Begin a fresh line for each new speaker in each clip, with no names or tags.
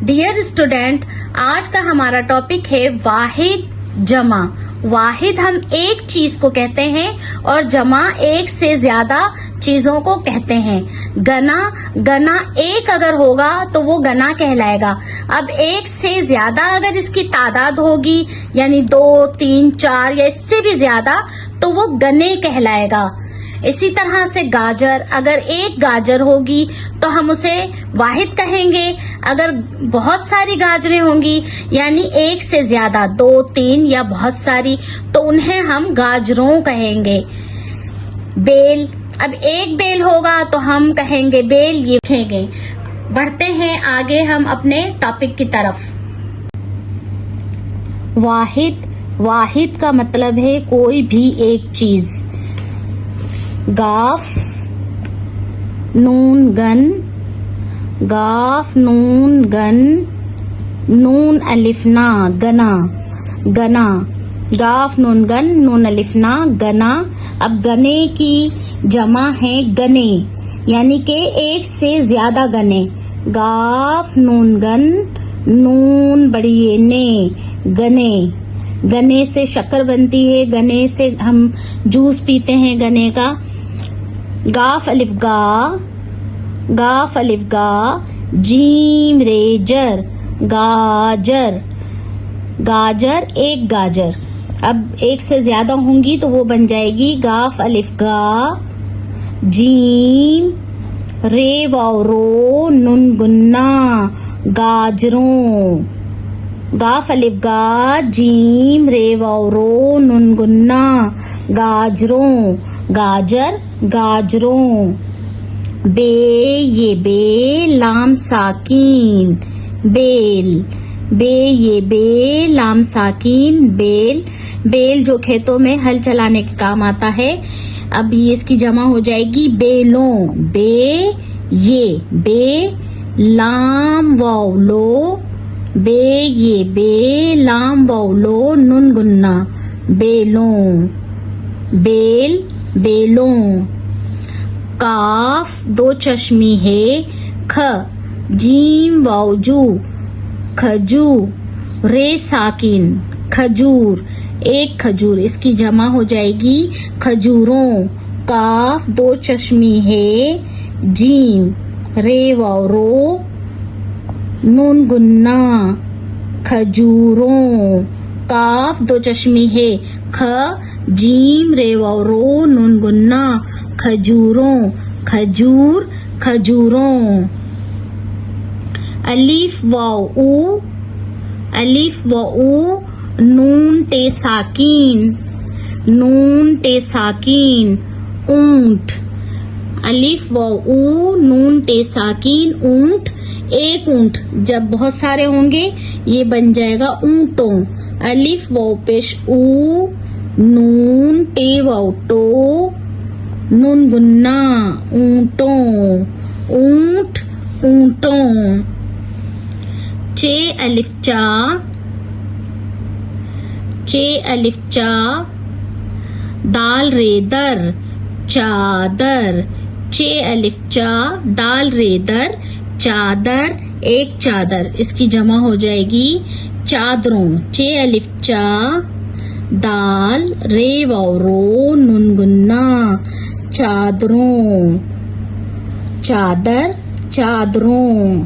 Dear student, आज का हमारा टॉपिक है वाहिद जमा। वाहिद हम एक चीज को कहते हैं और जमा एक से ज्यादा चीजों को कहते हैं। गना एक अगर होगा तो वो गना कहलाएगा। अब एक से ज्यादा अगर इसकी तादाद होगी यानी 2, 3, 4 या इससे भी ज्यादा तो वो गने कहलाएगा। इसी तरह से गाजर, अगर एक गाजर होगी तो हम उसे वाहिद कहेंगे। अगर बहुत सारी गाजरें होंगी यानी एक से ज्यादा 2, 3 या बहुत सारी तो उन्हें हम गाजरों कहेंगे। बेल, अब एक बेल होगा तो हम कहेंगे बेल, ये कहेंगे। बढ़ते हैं आगे हम अपने टॉपिक की तरफ। वाहिद का मतलब है कोई भी एक चीज। गाफ नून गन नून अलिफना गना। गाफ नून गन नून अलिफना गना। अब गने की जमा है गने यानी कि एक से ज्यादा गने। गाफ नून गन नून बड़ी ने गने। गने से शक्कर बनती है, गने से हम जूस पीते हैं गने का। गाफ अलिफ गा जीम रेजर गाजर एक गाजर। अब एक से ज्यादा होंगी तो वो बन जाएगी गाफ अलिफ गा जीम रे वाव रो नुन गुन्ना गाजरों। गाफ अलिफ गा जीम रे वाव रो नुन गुन्ना गाजरों। गाजरों। बे लाम साकीन बेल लाम साकीन बेल जो खेतों में हल चलाने के काम आता है। अब ये इसकी जमा हो जाएगी बेलों। बे लाम वाव लो बे लाम वाव लो नुन गुन्ना बेलों। बेलों। काफ 2 चश्मी है ख जीम वावजू खजू रे साकिन खजूर एक खजूर। इसकी जमा हो जाएगी खजूरों। काफ 2 चश्मी है जीम रे वाव रो नून गुन्ना खजूरों। काफ 2 चश्मी है ख जीम रे वाव रो नून गुन्ना खजूरों। खजूरों। अलीफ व ऊ नून टे साकीन ऊंट। अलीफ व ऊ नून टे साकीन ऊंट एक ऊंट। जब बहुत सारे होंगे ये बन जाएगा ऊंटों। अलीफ व पेश ऊ नून टे वाव टो नून गुन्ना ऊंटों। ऊंटों। चे अलिफ चा दाल रे दर चादर। चे अलिफ चा दाल रे दर चादर एक चादर। इसकी जमा हो जाएगी चादरों। चे अलिफ चा दाल रे वाव रो नून गुन्ना चादरों। चादरों।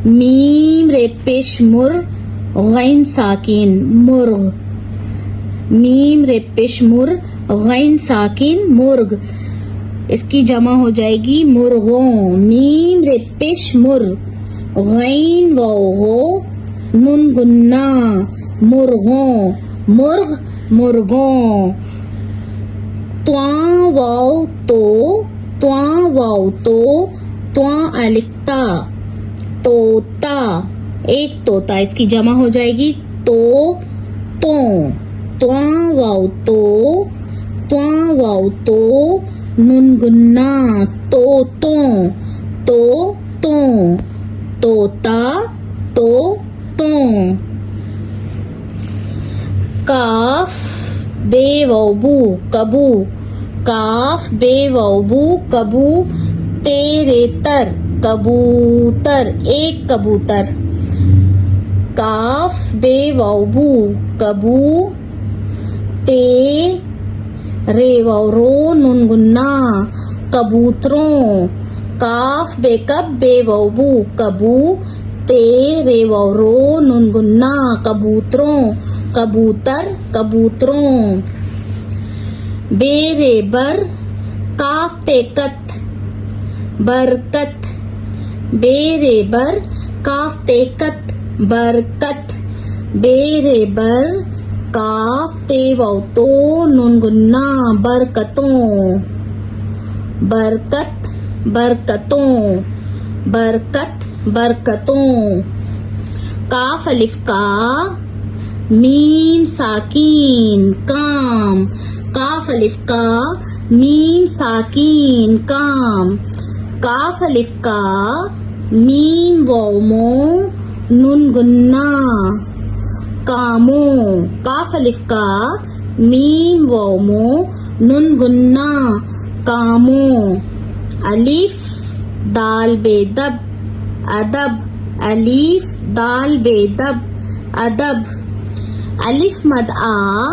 मीम रे पेश मुर गैन साकिन मुर्ग। मीम रे पेश मुर गैन साकिन मुर्ग। इसकी जमा हो जाएगी मुर्गों। मीम रे पेश मुर गैन वाव हो नून गुन्ना मुर्गों। मुर्गों। त्वा वाव तो त्वा अलिफ ता तोता एक तोता। इसकी जमा हो जाएगी त्वा वाव तो नून गुन्ना तोता काफ बे वाव कबू। काफ बे वाव कबू तेरे तर कबूतर, एक कबूतर। काफ बे वाव बू, कबू ते रे वाव रो नून गुन्ना, कबूतरों। काफ बे कब बे वाव बू, कबू ते रे वाव रो नून गुन्ना, कबूतरों, कबूतर, कबूतरों। बे रे बर, काफ ते कत, बरकत। बे रे बर, काफ ते कत, बरकत। बे रे बर, काफ ते वाव तो नून गुन्ना, बरकतों, बरकत, बरकतों, बरकत, बरकतों। काफ अलिफ का, मीम साकीन, काम। काफ अलिफ का, मीम साकीन, काम। काफ अलिफ का, मीम वाव मो नून गुन्ना, कामो। काफ अलिफ का, मीम वाव मो नून गुन्ना, कामो। अलिफ दाल बेदब, अदब। अलिफ दाल बेदब, अदब। अलिफ मद आ,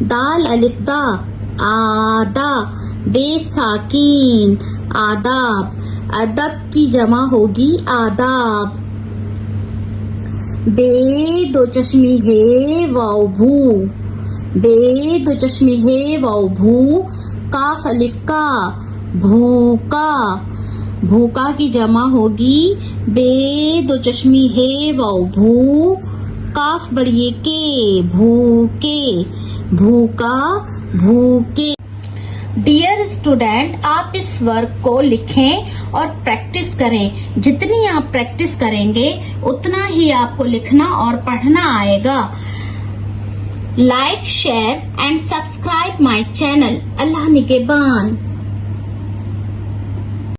दाल अलिफ दा, आदा, बेसाकीन, आदाब। अदब की जमा होगी आदाब। बे दो चश्मी है वाव भू, बे दो चश्मी है वाव भू, काफ अलिफ का, भूका। भूका की जमा होगी बे दो चश्मी है वाव भू, काफ बढ़िए के, भूके, भूका, भूके। डियर स्टूडेंट, आप इस वर्क को लिखें और प्रैक्टिस करें। जितनी आप प्रैक्टिस करेंगे उतना ही आपको लिखना और पढ़ना आएगा। Like, share and subscribe my channel. Allah निगहबान।